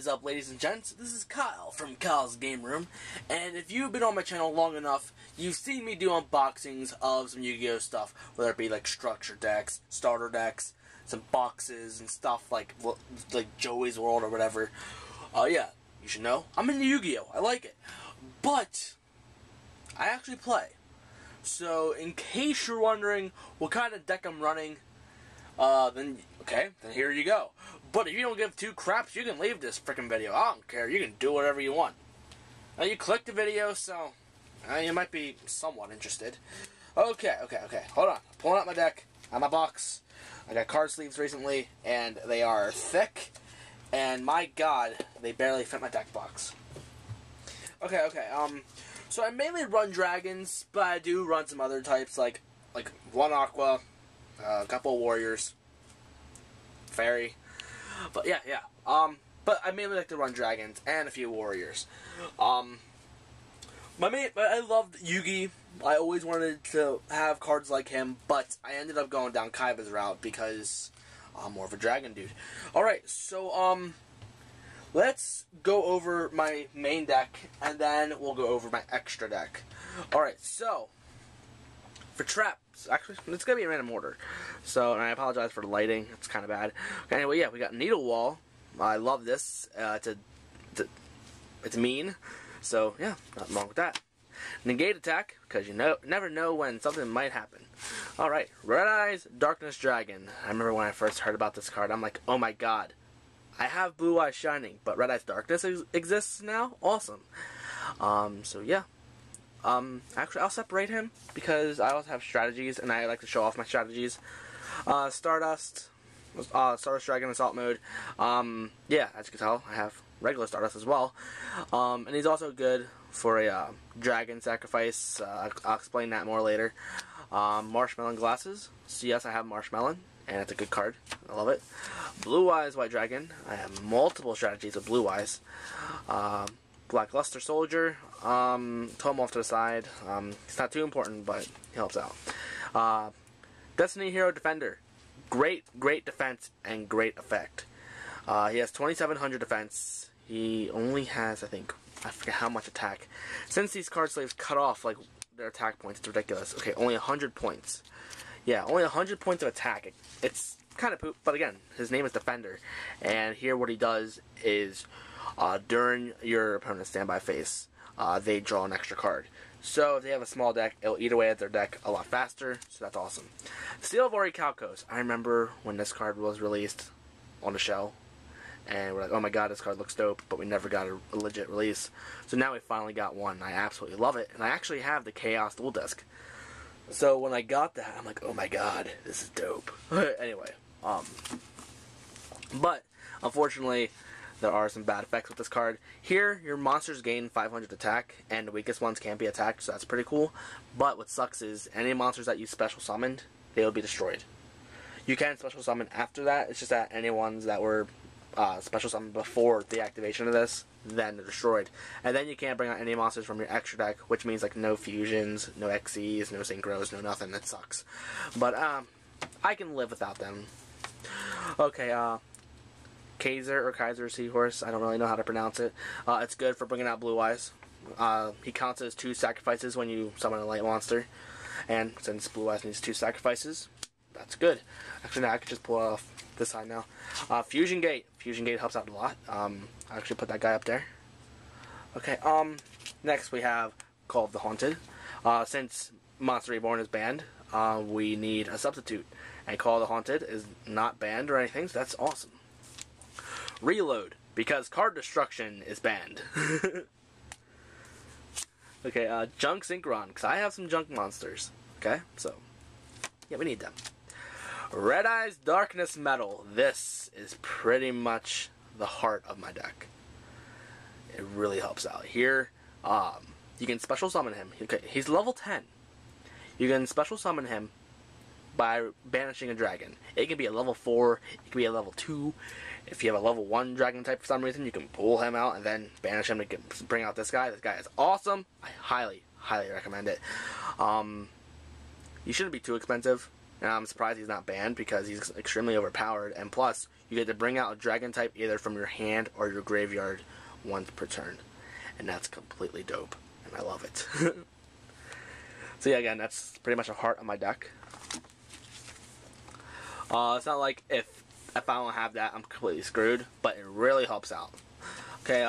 is up, ladies and gents? This is Kyle from Kyle's Game Room, and if you've been on my channel long enough, you've seen me do unboxings of some Yu-Gi-Oh stuff, whether it be like structure decks, starter decks, some boxes and stuff like Joey's World or whatever. Yeah, you should know, I'm into Yu-Gi-Oh! I like it. But I actually play. So, in case you're wondering what kind of deck I'm running, then here you go. But if you don't give two craps, you can leave this freaking video. I don't care. You can do whatever you want. Now, you clicked the video, so you might be somewhat interested. Okay. Hold on. Pulling out my deck, out my box. I got card sleeves recently, and they are thick. And my God, they barely fit my deck box. Okay. So I mainly run dragons, but I do run some other types like one aqua, a couple warriors, fairy. But yeah. But I mainly like to run dragons and a few warriors. I loved Yugi. I always wanted to have cards like him, but I ended up going down Kaiba's route because I'm more of a dragon dude. Alright, so let's go over my main deck, and then we'll go over my extra deck. Alright, so for traps, actually, it's going to be in random order. So, and I apologize for the lighting. It's kind of bad. Okay, anyway, yeah, we got Needle Wall. I love this. It's mean. So, yeah, nothing wrong with that. Negate Attack, because you never know when something might happen. Alright, Red Eyes Darkness Dragon. I remember when I first heard about this card, I'm like, oh my God. I have Blue Eyes Shining, but Red Eyes Darkness exists now? Awesome. So, yeah. Actually, I'll separate him because I also have strategies, and I like to show off my strategies. Stardust Dragon Assault Mode. Yeah, as you can tell, I have regular Stardust as well. And he's also good for a dragon sacrifice. I'll explain that more later. Marshmallow Glasses. So yes, I have Marshmallow, and it's a good card. I love it. Blue Eyes White Dragon. I have multiple strategies with Blue Eyes. Black Luster Soldier, throw him off to the side. It's not too important, but he helps out. Destiny Hero Defender, great defense and great effect. He has 2,700 defense. He only has, I forget how much attack. Since these card slaves cut off like their attack points, it's ridiculous. Okay, only 100 points. Yeah, only 100 points of attack. It's kind of poop, but again, his name is Defender, and here what he does is, during your opponent's standby phase, they draw an extra card. So if they have a small deck, it'll eat away at their deck a lot faster, so that's awesome. Seal of Orichalcos. I remember when this card was released on the show, and we're like, oh my God, this card looks dope, but we never got a legit release. So now we finally got one. I absolutely love it, and I actually have the Chaos Duel Disc. So when I got that, I'm like, oh my God, this is dope. Anyway, but unfortunately, there are some bad effects with this card. Here, your monsters gain 500 attack, and the weakest ones can't be attacked, so that's pretty cool. But what sucks is, any monsters that you special summoned, they will be destroyed. You can special summon after that, it's just that any ones that were special summoned before the activation of this, then they're destroyed. And then you can't bring out any monsters from your extra deck, which means like no fusions, no XEs, no synchros, no nothing. That sucks. But I can live without them. Okay, Kaiser Seahorse, I don't really know how to pronounce it. It's good for bringing out Blue Eyes. He counts as 2 sacrifices when you summon a light monster. And since Blue Eyes needs 2 sacrifices, that's good. Actually, now I could just pull it off this side now. Fusion Gate. Fusion Gate helps out a lot. I'll actually put that guy up there. Okay, next we have Call of the Haunted. Since Monster Reborn is banned, we need a substitute. And Call of the Haunted is not banned or anything, so that's awesome. Reload, because card destruction is banned. Okay, Junk Synchron, because I have some junk monsters. Okay, so, yeah, we need them. Red Eyes Darkness Metal. This is pretty much the heart of my deck. It really helps out. Here, you can special summon him. Okay, he's level 10. You can special summon him by banishing a dragon. It can be a level 4, it can be a level 2. If you have a level 1 dragon type for some reason, you can pull him out and then banish him to bring out this guy. This guy is awesome. I highly recommend it. He shouldn't be too expensive. And I'm surprised he's not banned because he's extremely overpowered. And plus, you get to bring out a dragon type either from your hand or your graveyard once per turn. And that's completely dope. And I love it. So yeah, again, that's pretty much a heart on my deck. It's not like if I don't have that, I'm completely screwed, but it really helps out. Okay,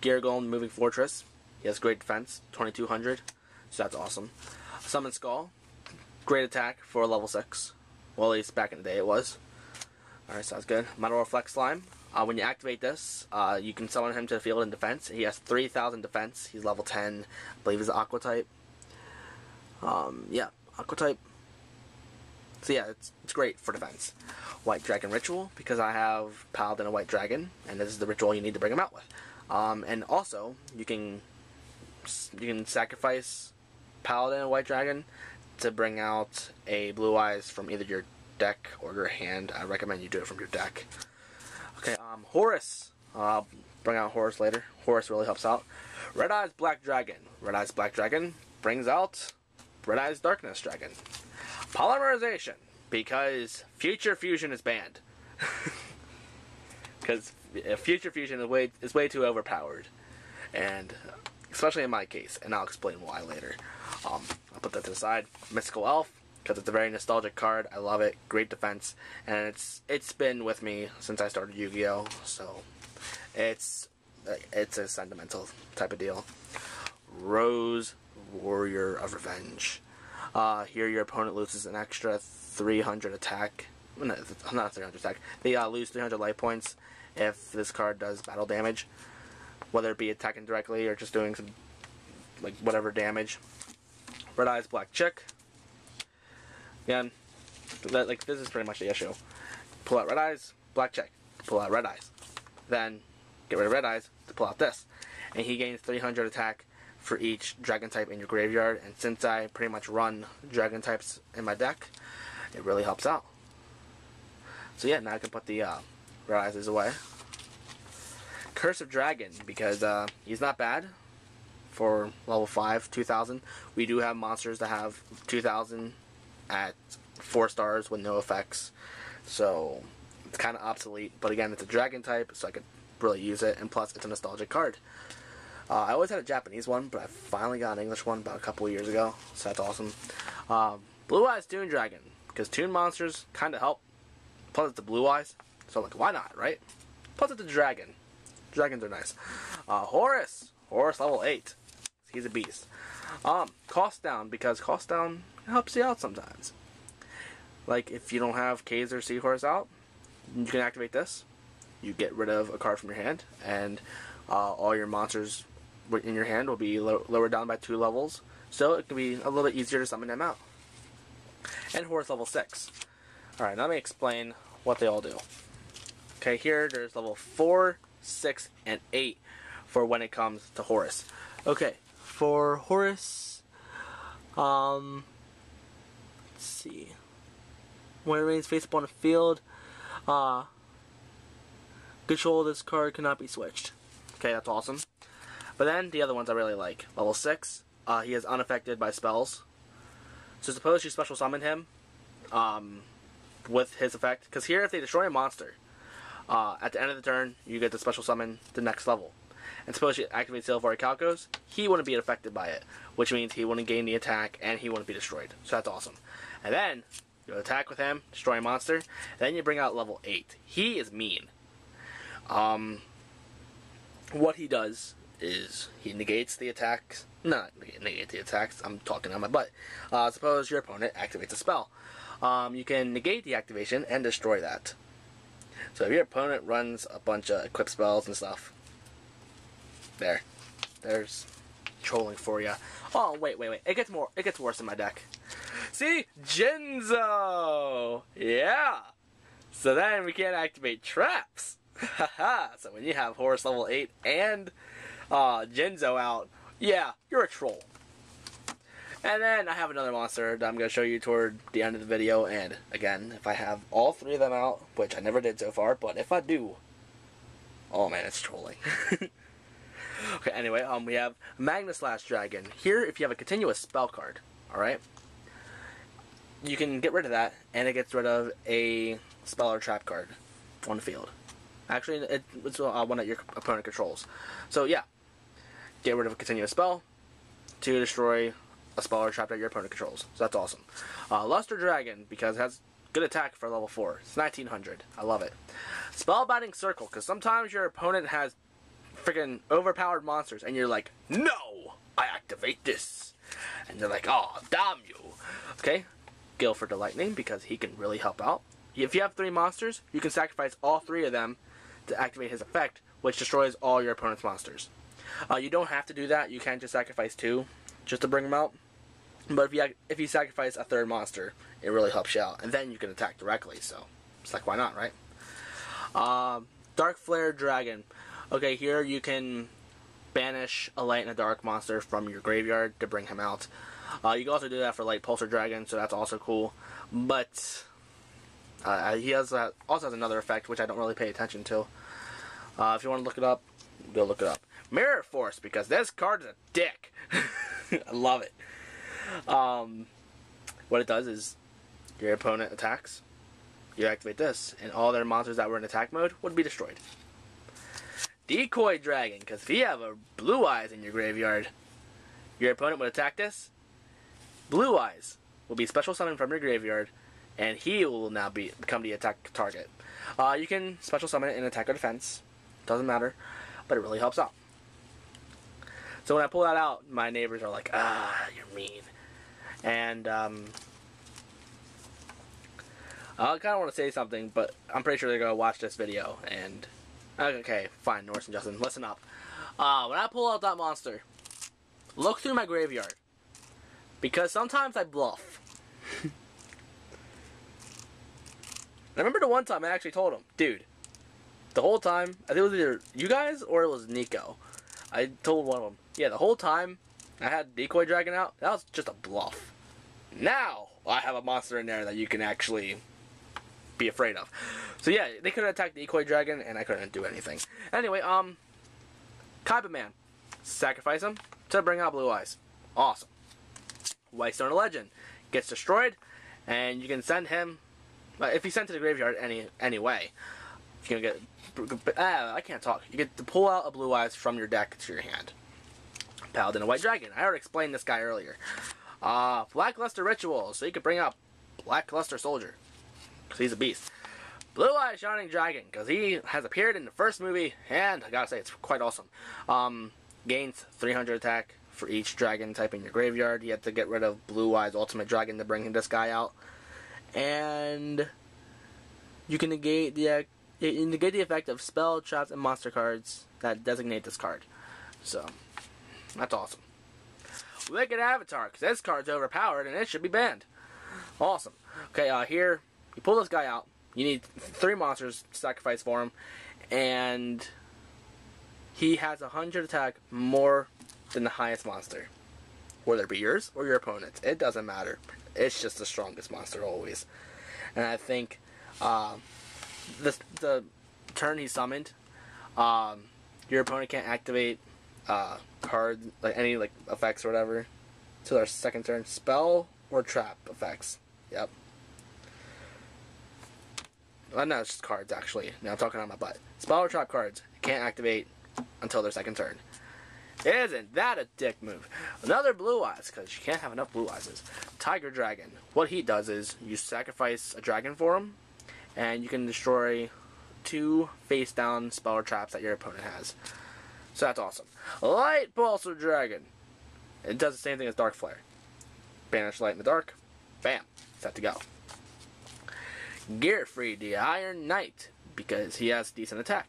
Gargolem Moving Fortress. He has great defense, 2200, so that's awesome. Summon Skull, great attack for level 6. Well, at least back in the day it was. Alright, sounds good. Metal Reflect Slime. When you activate this, you can summon him to the field in defense. He has 3000 defense. He's level 10. I believe he's an Aqua type. Yeah, Aqua type. So yeah, it's great for defense. White Dragon Ritual, because I have Paladin and White Dragon, and this is the ritual you need to bring him out with. And also, you can sacrifice Paladin and White Dragon to bring out a Blue Eyes from either your deck or your hand. I recommend you do it from your deck. Okay, Horus. I'll bring out Horus later. Horus really helps out. Red Eyes Black Dragon. Red Eyes Black Dragon brings out Red Eyes Darkness Dragon. Polymerization, because Future Fusion is banned. Because Future Fusion is way too overpowered, and especially in my case, and I'll explain why later. I'll put that to the side. Mystical Elf, because it's a very nostalgic card. I love it. Great defense, and it's been with me since I started Yu-Gi-Oh. So it's a sentimental type of deal. Rose, Warrior of Revenge. Here your opponent loses an extra 300 attack. No, not 300 attack. They lose 300 life points if this card does battle damage, whether it be attacking directly or just doing some, like, whatever damage. Red Eyes Black Chick. Again, this is pretty much the issue. Pull out Red Eyes, Black Chick. Pull out Red Eyes. Then get rid of Red Eyes to pull out this. And he gains 300 attack for each dragon type in your graveyard, and since I pretty much run dragon types in my deck, it really helps out. So yeah, now I can put the Red Eyes away. Curse of Dragon, because he's not bad for level 5, 2000. We do have monsters that have 2000 at 4 stars with no effects, so it's kind of obsolete, but again, it's a dragon type, so I could really use it, and plus it's a nostalgic card. I always had a Japanese one, but I finally got an English one about a couple of years ago, so that's awesome. Blue Eyes Toon Dragon, because Toon monsters kind of help. Plus it's the Blue Eyes, so I'm like, why not, right? Plus it's a dragon. Dragons are nice. Horus level 8. He's a beast. Cost down, because cost down helps you out sometimes. Like, if you don't have K's or Seahorse out, you can activate this. You get rid of a card from your hand, and all your monsters in your hand will be lowered down by 2 levels, so it can be a little bit easier to summon them out. And Horus level 6. Alright, now let me explain what they all do. Okay, here there's level 4, 6, and 8 for when it comes to Horus. Okay, for Horus, let's see. When it remains face up on the field, control of this card cannot be switched. Okay, that's awesome. But then, the other ones I really like. Level 6, he is unaffected by spells. So suppose you special summon him with his effect. Because here, if they destroy a monster, at the end of the turn, you get to special summon the next level. And suppose you activate Silvari Calcos, he wouldn't be affected by it. Which means he wouldn't gain the attack, and he wouldn't be destroyed. So that's awesome. And then, you attack with him, destroy a monster, then you bring out level 8. He is mean. What he does is he negates the attacks. Not negate the attacks. I'm talking on my butt. Suppose your opponent activates a spell. You can negate the activation and destroy that. So if your opponent runs a bunch of equip spells and stuff, there's trolling for you. Oh wait. It gets worse in my deck. See, Jinzo. Yeah. So then we can't activate traps. Haha. So when you have Horus level 8 and Jinzo out, yeah, you're a troll. And then I have another monster that I'm going to show you toward the end of the video, and again, if I have all 3 of them out, which I never did so far, but if I do, oh man, it's trolling. Okay, anyway, we have Magna Slash Dragon. Here, if you have a continuous spell card, alright? you can get rid of that, and it gets rid of a spell or trap card on the field. Actually, it's one that your opponent controls. So yeah, get rid of a continuous spell to destroy a spell or trap that your opponent controls. So that's awesome. Luster Dragon, because it has good attack for level 4. It's 1900. I love it. Spellbinding Circle, because sometimes your opponent has freaking overpowered monsters, and you're like, no, I activate this. And they're like, oh, damn you. Okay, Guilford the Lightning, because he can really help out. If you have 3 monsters, you can sacrifice all 3 of them to activate his effect, which destroys all your opponent's monsters. You don't have to do that. You can just sacrifice 2 just to bring them out. But if you sacrifice a 3rd monster, it really helps you out. And then you can attack directly, so it's like, why not, right? Dark Flare Dragon. Okay, here you can banish a light and a dark monster from your graveyard to bring him out. You can also do that for Light Pulsar Dragon, so that's also cool. But he also has another effect, which I don't really pay attention to. If you want to look it up, go look it up. Mirror Force, because this card is a dick. I love it. What it does is, your opponent attacks, you activate this, and all their monsters that were in attack mode would be destroyed. Decoy Dragon, because if you have a Blue Eyes in your graveyard, your opponent would attack this. Blue Eyes will be special summoned from your graveyard, and he will now become the attack target. You can special summon it in attack or defense. Doesn't matter, but it really helps out. So when I pull that out, my neighbors are like, ah, you're mean. And I kind of want to say something, but I'm pretty sure they're going to watch this video. And okay, fine, Norse and Justin, listen up. When I pull out that monster, look through my graveyard, because sometimes I bluff. I remember the one time I actually told him, dude, the whole time, I think it was either you guys or it was Nico. I told one of them, yeah, the whole time I had Decoy Dragon out, that was just a bluff. Now I have a monster in there that you can actually be afraid of. So yeah, they could have attacked Decoy Dragon and I couldn't do anything. Anyway, Kaiba Man. Sacrifice him to bring out Blue Eyes. Awesome. Whitestone Legend gets destroyed, and you can send him, if he's sent to the graveyard anyway, you can get, I can't talk. You get to pull out a Blue Eyes from your deck to your hand. Paladin of White Dragon. I already explained this guy earlier. Blackluster Ritual, so you can bring out Blackluster Soldier, because he's a beast. Blue Eyes Shining Dragon, because he has appeared in the first movie, and I gotta say, it's quite awesome. Gains 300 attack for each dragon type in your graveyard. You have to get rid of Blue Eyes Ultimate Dragon to bring this guy out. And you can negate the effect of spell, traps, and monster cards that designate this card. So, that's awesome. Wicked Avatar, because this card's overpowered and it should be banned. Awesome. Okay, here, you pull this guy out. You need 3 monsters to sacrifice for him. And he has 100 attack more than the highest monster. Whether it be yours or your opponent's. It doesn't matter. It's just the strongest monster always. And I think the turn he summoned, your opponent can't activate cards, like any effects or whatever, till their second turn. Spell or trap effects. Yep. Well, no, it's just cards actually. Now I'm talking on my butt. Spell or trap cards can't activate until their second turn. Isn't that a dick move? Another Blue Eyes, because you can't have enough Blue Eyes. Tiger Dragon. What he does is you sacrifice a dragon for him, and you can destroy 2 face-down spell or traps that your opponent has. So that's awesome. Light Pulsar Dragon. It does the same thing as Dark Flare. Banish light in the dark. Bam. Set to go. Gearfried the Iron Knight, because he has decent attack.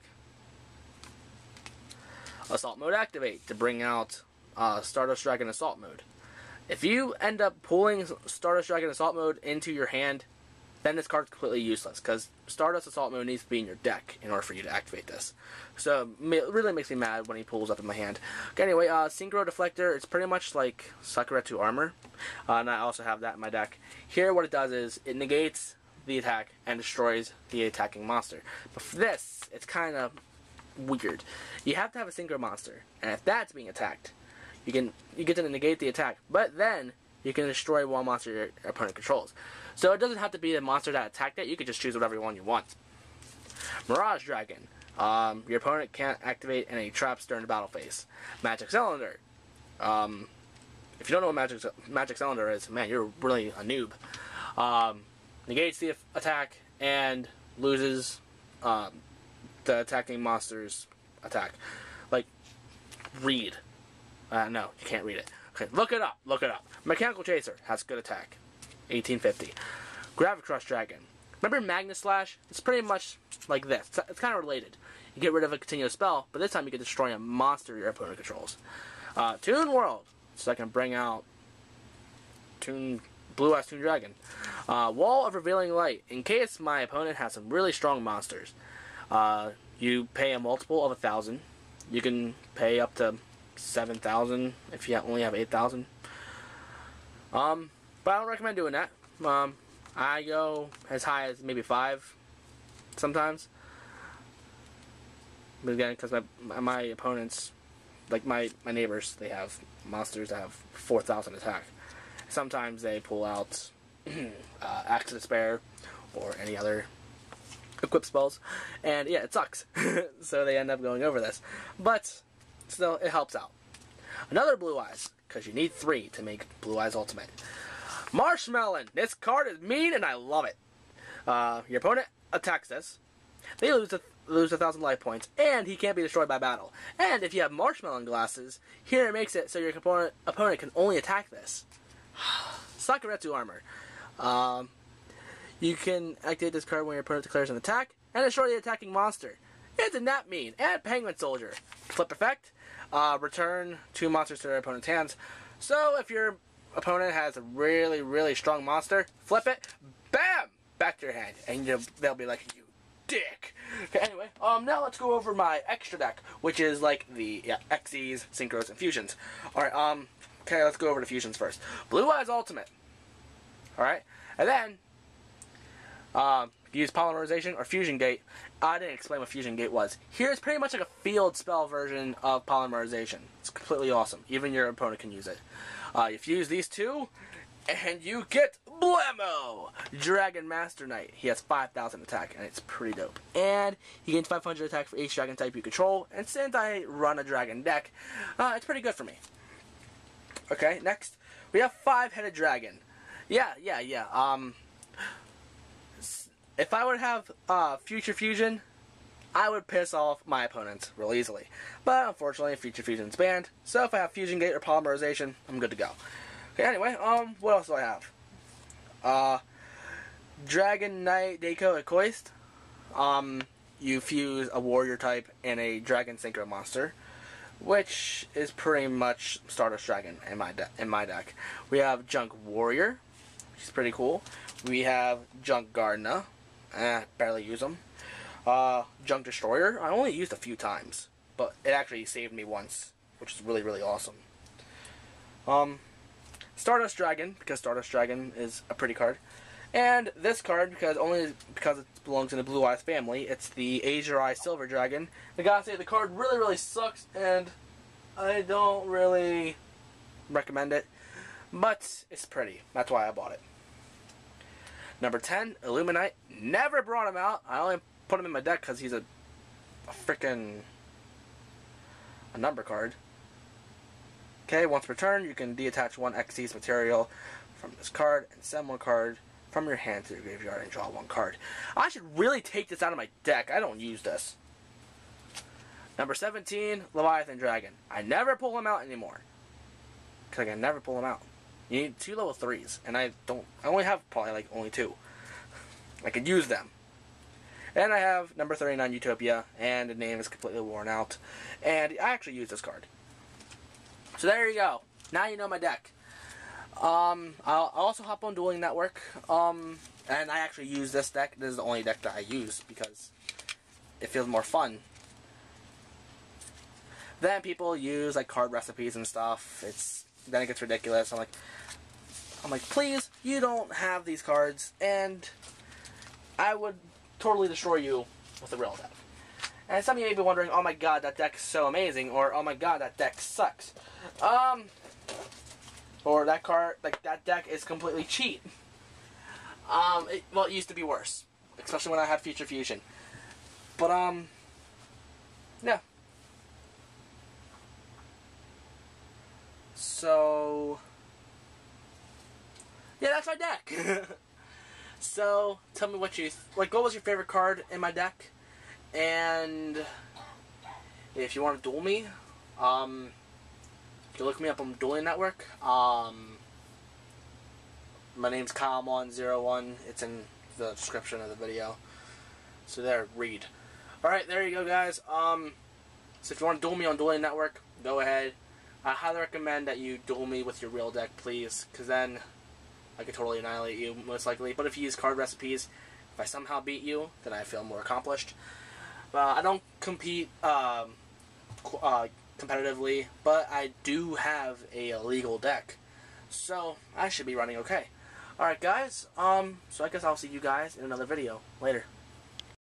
Assault Mode Activate to bring out Stardust Dragon Assault Mode. If you end up pulling Stardust Dragon Assault Mode into your hand, then this card's completely useless, because Stardust Assault Mode needs to be in your deck in order for you to activate this. So it really makes me mad when he pulls up in my hand. Okay, anyway, Synchro Deflector, it's pretty much like Sakura 2 Armor, and I also have that in my deck. Here what it does is it negates the attack and destroys the attacking monster. But for this, it's kind of weird. You have to have a synchro monster, and if that's being attacked, you get to negate the attack, but then you can destroy one monster your opponent controls. So it doesn't have to be the monster that attacked it. You can just choose whatever one you want. Mirage Dragon. Your opponent can't activate any traps during the battle phase. Magic Cylinder. If you don't know what Magic Cylinder is, man, you're really a noob. Negates the attack and loses the attacking monster's attack. Like, read. No, you can't read it. Okay, look it up. Look it up. Mechanical Chaser has good attack. 1850. Gravicrush Dragon. Remember Magnus Slash? It's pretty much like this. It's kind of related. You get rid of a continuous spell, but this time you can destroy a monster your opponent controls. Toon World. So I can bring out Blue-Eyes Toon Dragon. Wall of Revealing Light. In case my opponent has some really strong monsters. You pay a multiple of 1,000. You can pay up to 7,000 if you only have 8,000. But I don't recommend doing that. I go as high as maybe 5 sometimes. But again, because my opponents, like my neighbors, they have monsters that have 4,000 attack. Sometimes they pull out Axe of Despair or any other equip spells, and yeah, it sucks. So they end up going over this, but still, it helps out. Another Blue Eyes, because you need 3 to make Blue Eyes Ultimate. Marshmallow. This card is mean, and I love it. Your opponent attacks this. They lose 1,000 life points, and he can't be destroyed by battle. And if you have Marshmallow Glasses, here it makes it so your opponent can only attack this. Sakuretsu Armor. You can activate this card when your opponent declares an attack, and destroy the attacking monster. Isn't that mean? And Penguin Soldier. Flip effect. Return 2 monsters to their opponent's hands. So if your opponent has a really, really strong monster, flip it, bam! Back to your hand. And they'll be like, you dick. Okay, anyway, now let's go over my extra deck, which is like the Xyz, Synchros, and Fusions. Alright, okay, let's go over the Fusions first. Blue Eyes Ultimate. Alright, and then, use Polymerization or Fusion Gate. I didn't explain what Fusion Gate was. Here's pretty much like a field spell version of Polymerization. It's completely awesome. Even your opponent can use it. You fuse these 2, and you get Blammo! Dragon Master Knight. He has 5,000 attack, and it's pretty dope. And he gains 500 attack for each dragon type you control, and since I run a dragon deck, it's pretty good for me. Okay, next, we have 5-Headed Dragon. Yeah. If I would have Future Fusion, I would piss off my opponents real easily. But unfortunately, Future Fusion is banned, so if I have Fusion Gate or Polymerization, I'm good to go. Okay, anyway, what else do I have? Dragon Knight Deiko Ecoist. You fuse a warrior type and a dragon synchro monster, which is pretty much Stardust Dragon in my deck. We have Junk Warrior, which is pretty cool. We have Junk Gardener. Barely use them. Junk Destroyer. I only used a few times, but it actually saved me once, which is really, really awesome. Stardust Dragon, because Stardust Dragon is a pretty card. And this card, because it belongs in the Blue Eyes family, it's the Azure Eye Silver Dragon. I gotta say, the card really, really sucks, and I don't really recommend it, but it's pretty. That's why I bought it. Number 10, Illuminite. Never brought him out. I only put him in my deck because he's a freaking number card. Okay, once per turn, you can detach 1 Xyz material from this card and send 1 card from your hand to your graveyard and draw 1 card. I should really take this out of my deck. I don't use this. Number 17, Leviathan Dragon. I never pull him out anymore, because I can never pull him out. You need 2 level 3s, and I only have probably like only 2. I could use them. And I have number 39, Utopia, and the name is completely worn out. And I actually use this card. So there you go. Now you know my deck. I'll also hop on Dueling Network, and I actually use this deck. This is the only deck that I use, because it feels more fun. Then people use like card recipes and stuff. Then it gets ridiculous. I'm like, please, you don't have these cards, and I would totally destroy you with a real deck. And some of you may be wondering, oh my god, that deck's so amazing, or oh my god, that deck sucks. or that card, like that deck is completely cheat. Well, it used to be worse, especially when I had Future Fusion. But yeah. So yeah, that's my deck. So tell me what you like. What was your favorite card in my deck? And if you want to duel me, you can look me up on Dueling Network. My name's Kyle101. It's in the description of the video. So there, read. Alright, there you go, guys. So if you want to duel me on Dueling Network, go ahead. I highly recommend that you duel me with your real deck, please, because then I could totally annihilate you, most likely. But if you use card recipes, if I somehow beat you, then I feel more accomplished. I don't compete competitively, but I do have a legal deck, so I should be running okay. Alright, guys, so I guess I'll see you guys in another video later.